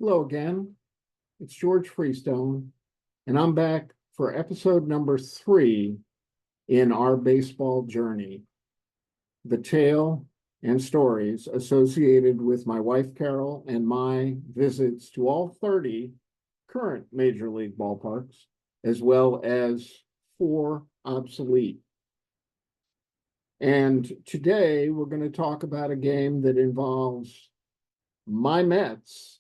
Hello again. It's George Freestone, and I'm back for episode number 3 in our baseball journey. The tale and stories associated with my wife Carol and my visits to all 30 current Major League ballparks, as well as 4 obsolete. And today we're going to talk about a game that involves my Mets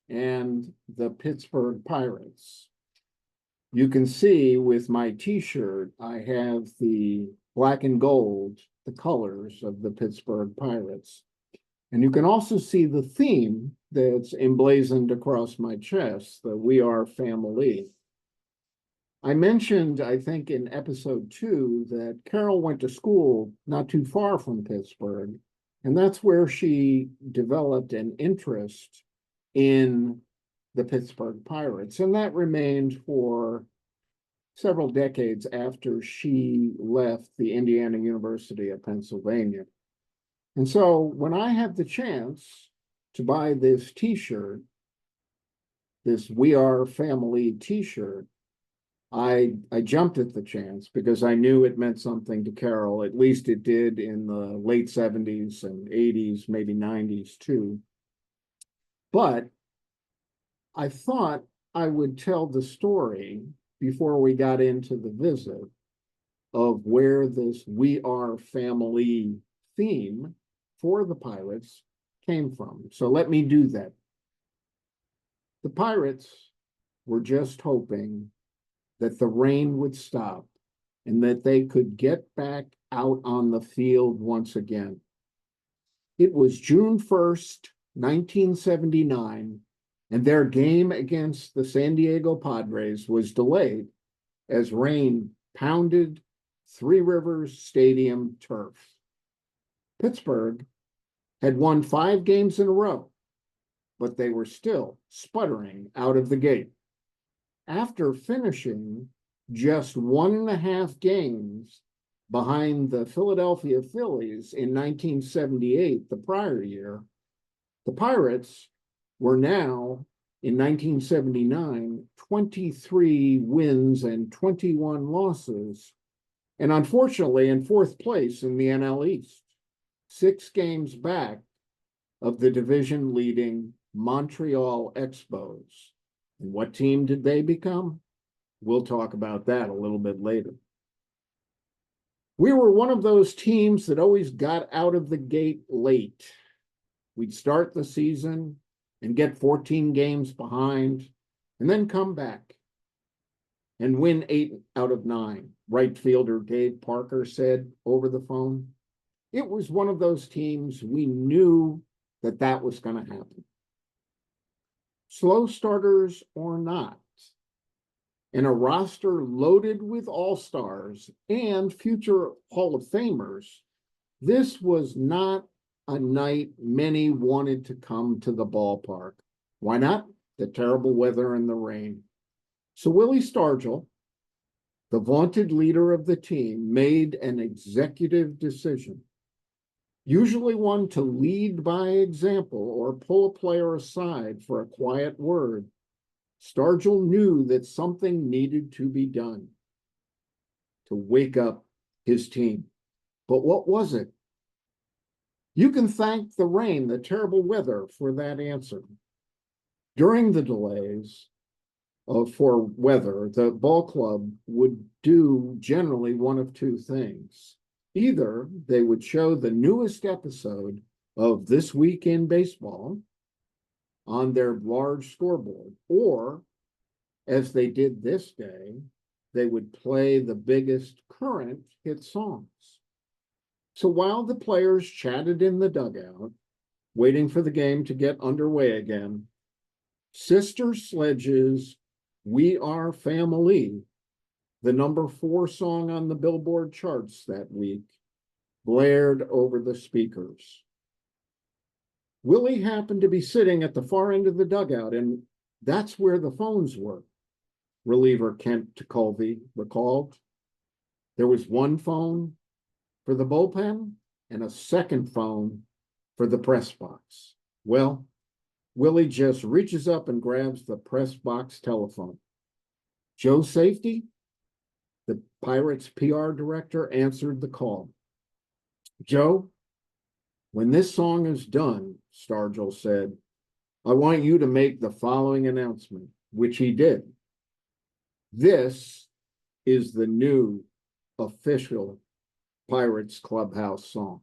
and the Pittsburgh Pirates. You can see with my t-shirt, I have the black and gold, the colors of the Pittsburgh Pirates. And you can also see the theme that's emblazoned across my chest, the We Are Family. I mentioned, I think in episode 2, that Carol went to school not too far from Pittsburgh, and that's where she developed an interest in the Pittsburgh Pirates. And that remained for several decades after she left the Indiana University of Pennsylvania. And so when I had the chance to buy this t-shirt, this We Are Family t-shirt, I jumped at the chance because I knew it meant something to Carol. At least it did in the late 70s and 80s, maybe 90s too. But I thought I would tell the story before we got into the visit of where this We Are Family theme for the Pirates came from. So let me do that. The Pirates were just hoping that the rain would stop and that they could get back out on the field once again. It was June 1st, 1979, and their game against the San Diego Padres was delayed as rain pounded Three Rivers Stadium turf. Pittsburgh had won 5 games in a row, but they were still sputtering out of the gate. After finishing just 1.5 games behind the Philadelphia Phillies in 1978, the prior year, the Pirates were now, in 1979, 23 wins and 21 losses, and unfortunately in 4th place in the NL East, 6 games back of the division-leading Montreal Expos. And what team did they become? We'll talk about that a little bit later. We were one of those teams that always got out of the gate late. We'd start the season and get 14 games behind, and then come back and win 8 out of 9. Right fielder Dave Parker said over the phone. It was one of those teams we knew that was going to happen. Slow starters or not, in a roster loaded with all-stars and future Hall of Famers, this was not a night many wanted to come to the ballpark. Why not? The terrible weather and the rain. So Willie Stargell, the vaunted leader of the team, made an executive decision, usually one to lead by example or pull a player aside for a quiet word. Stargell knew that something needed to be done to wake up his team. But what was it? You can thank the rain, the terrible weather, for that answer. During the delays for weather, the ball club would do generally one of 2 things. Either they would show the newest episode of This Week in Baseball on their large scoreboard, or, as they did this day, they would play the biggest current hit songs. So while the players chatted in the dugout, waiting for the game to get underway again, Sister Sledge's We Are Family, the number 4 song on the Billboard charts that week, blared over the speakers. Willie happened to be sitting at the far end of the dugout, and that's where the phones were, reliever Kent Tekulve recalled. There was one phone for the bullpen and a second phone for the press box. Well, Willie just reaches up and grabs the press box telephone. Joe Safety, the Pirates PR director, answered the call. Joe, when this song is done, Stargell said, I want you to make the following announcement, which he did. This is the new official Pirates Clubhouse song.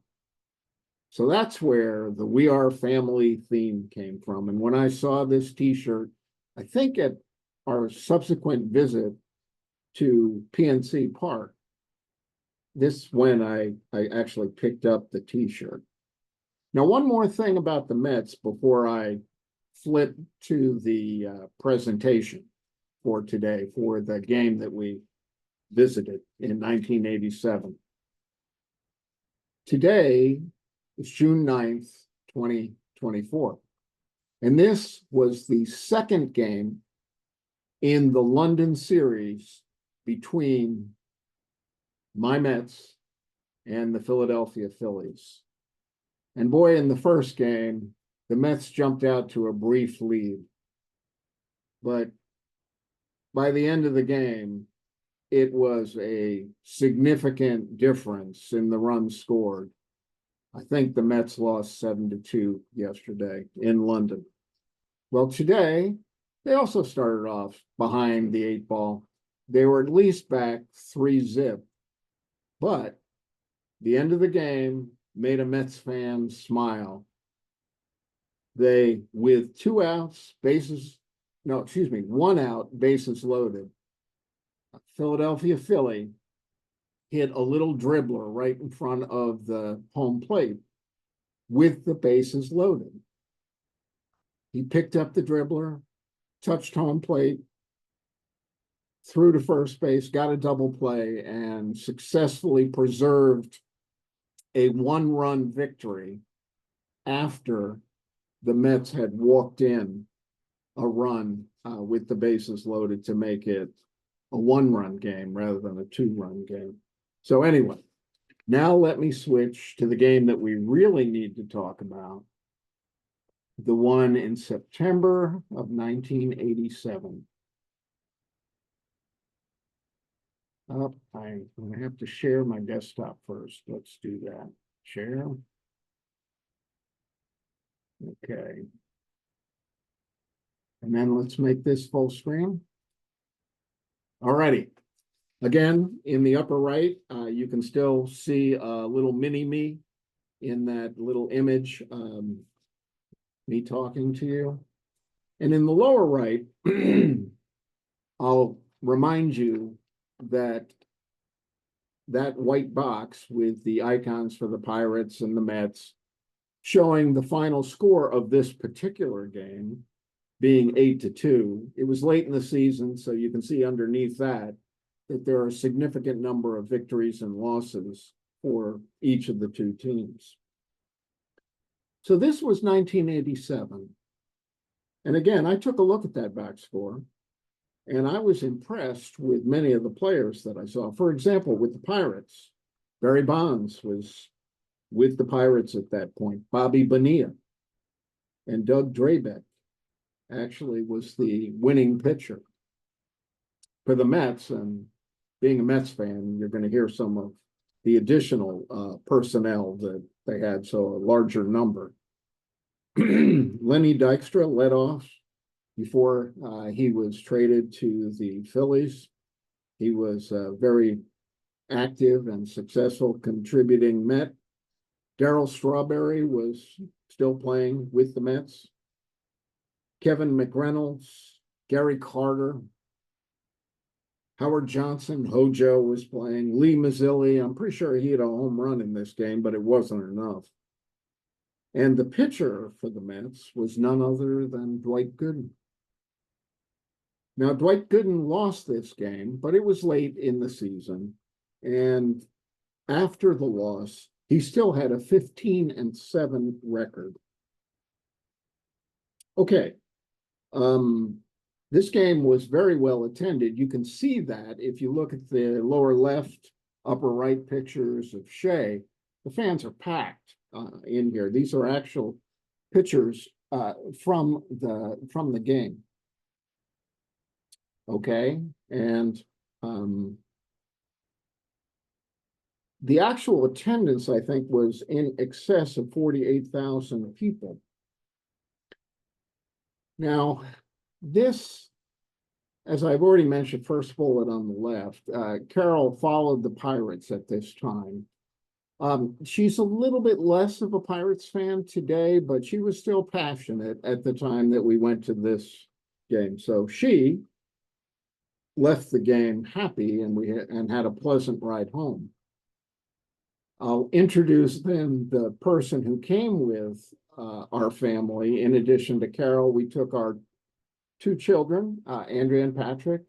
So that's where the We Are Family theme came from. And when I saw this t-shirt, I think at our subsequent visit to PNC Park, this when I actually picked up the t-shirt. Now, one more thing about the Mets before I flip to the presentation for today, for the game that we visited in 1987. Today is June 9th, 2024. And this was the second game in the London series between my Mets and the Philadelphia Phillies. And boy, in the first game, the Mets jumped out to a brief lead. But by the end of the game, it was a significant difference in the runs scored. I think the Mets lost 7-2 yesterday in London. Well, today, they also started off behind the 8-ball. They were at least back 3-0. But the end of the game made a Mets fan smile. They, with 2 outs, one out, bases loaded, Philadelphia Philly hit a little dribbler right in front of the home plate with the bases loaded. He picked up the dribbler, touched home plate, threw to first base, got a double play, and successfully preserved a 1-run victory after the Mets had walked in a run with the bases loaded to make it a 1-run game rather than a 2-run game. So anyway, now let me switch to the game that we really need to talk about, the one in September of 1987. I'm going to have to share my desktop first. Let's do that. Share. Okay. And then let's make this full screen. All righty. Again, in the upper right, you can still see a little mini-me in that little image, me talking to you. And in the lower right, I'll remind you that that white box with the icons for the Pirates and the Mets showing the final score of this particular game being 8-2. It was late in the season, so you can see underneath that there are a significant number of victories and losses for each of the two teams. So this was 1987. And again, I took a look at that box score, and I was impressed with many of the players that I saw. For example, with the Pirates, Barry Bonds was with the Pirates at that point. Bobby Bonilla and Doug Drabek actually was the winning pitcher. For the Mets, and being a Mets fan, you're going to hear some of the additional personnel that they had, so a larger number. Lenny Dykstra led off before he was traded to the Phillies. He was very active and successful contributing Met. Darryl Strawberry was still playing with the Mets. Kevin McReynolds, Gary Carter, Howard Johnson, Hojo was playing. Lee Mazzilli, I'm pretty sure he had a home run in this game, but it wasn't enough. And the pitcher for the Mets was none other than Dwight Gooden. Now, Dwight Gooden lost this game, but it was late in the season. And after the loss, he still had a 15-7 record. Okay. This game was very well attended. You can see that if you look at the lower left, upper right pictures of Shea, the fans are packed in here. These are actual pictures from the game. Okay, and the actual attendance, I think, was in excess of 48,000 people. Now, this, as I've already mentioned, first bullet on the left, Carol followed the Pirates at this time. She's a little bit less of a Pirates fan today, but she was still passionate at the time that we went to this game. So she left the game happy, and had a pleasant ride home. I'll introduce then the person who came with our family. In addition to Carol, we took our two children, Andrea and Patrick.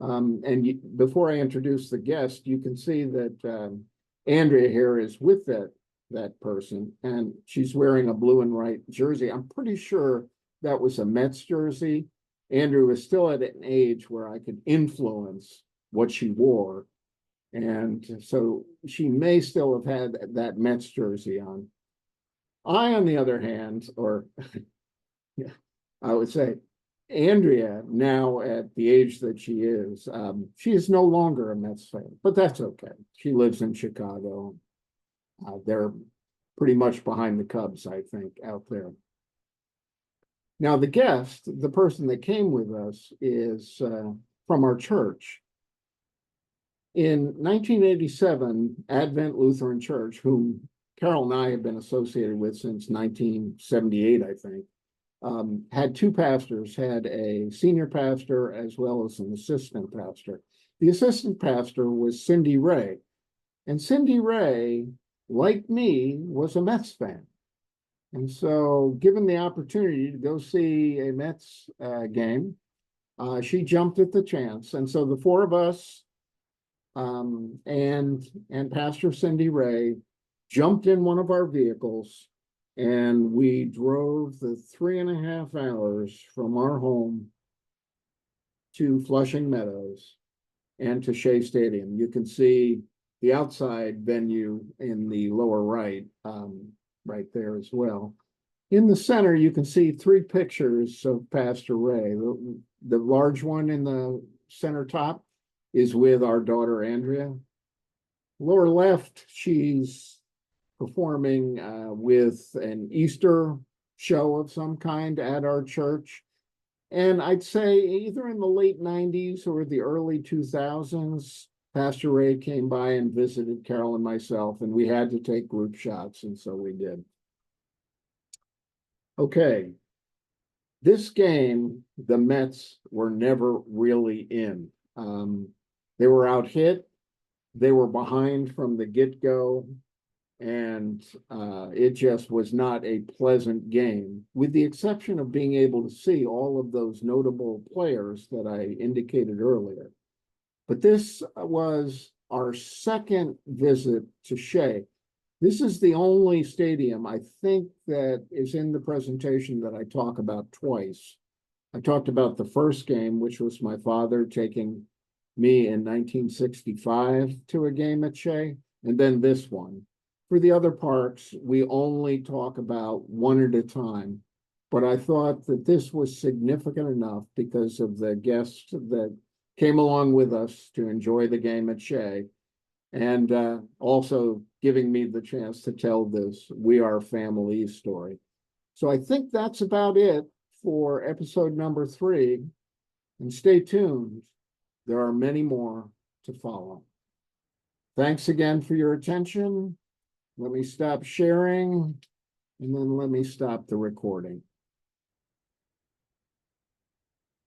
Before I introduce the guest, you can see that Andrea here is with that person, and she's wearing a blue and white jersey. I'm pretty sure that was a Mets jersey. Andrea was still at an age where I could influence what she wore. And so she may still have had that Mets jersey on. On the other hand, or yeah, I would say Andrea, now at the age that she is no longer a Mets fan, but that's okay. She lives in Chicago. They're pretty much behind the Cubs, I think, out there. Now, the guest, the person that came with us, is from our church. In 1987, Advent Lutheran Church, whom Carol and I have been associated with since 1978, I think, had two pastors, had a senior pastor as well as an assistant pastor. The assistant pastor was Cindy Ray. And Cindy Ray, like me, was a Mets fan. And so, given the opportunity to go see a Mets game, she jumped at the chance. And so the four of us, and Pastor Cindy Ray, jumped in one of our vehicles, and we drove the 3.5 hours from our home to Flushing Meadows and to Shea Stadium. You can see the outside venue in the lower right, right there as well. In the center, you can see three pictures of Pastor Ray. The large one in the center top is with our daughter, Andrea. Lower left, she's performing with an Easter show of some kind at our church. And I'd say either in the late 90s or the early 2000s, Pastor Ray came by and visited Carol and myself, and we had to take group shots, and so we did. Okay. This game, the Mets were never really in. They were out hit. They were behind from the get-go, and it just was not a pleasant game, with the exception of being able to see all of those notable players that I indicated earlier. But this was our second visit to Shea. This is the only stadium, I think, that is in the presentation that I talk about twice. I talked about the first game, which was my father taking me in 1965 to a game at Shea, and then this one. For the other parks, we only talk about one at a time, but I thought that this was significant enough because of the guests that came along with us to enjoy the game at Shea, and also giving me the chance to tell this We Are Family story. So I think that's about it for episode number 3, and stay tuned. There are many more to follow. Thanks again for your attention. Let me stop sharing, and then let me stop the recording.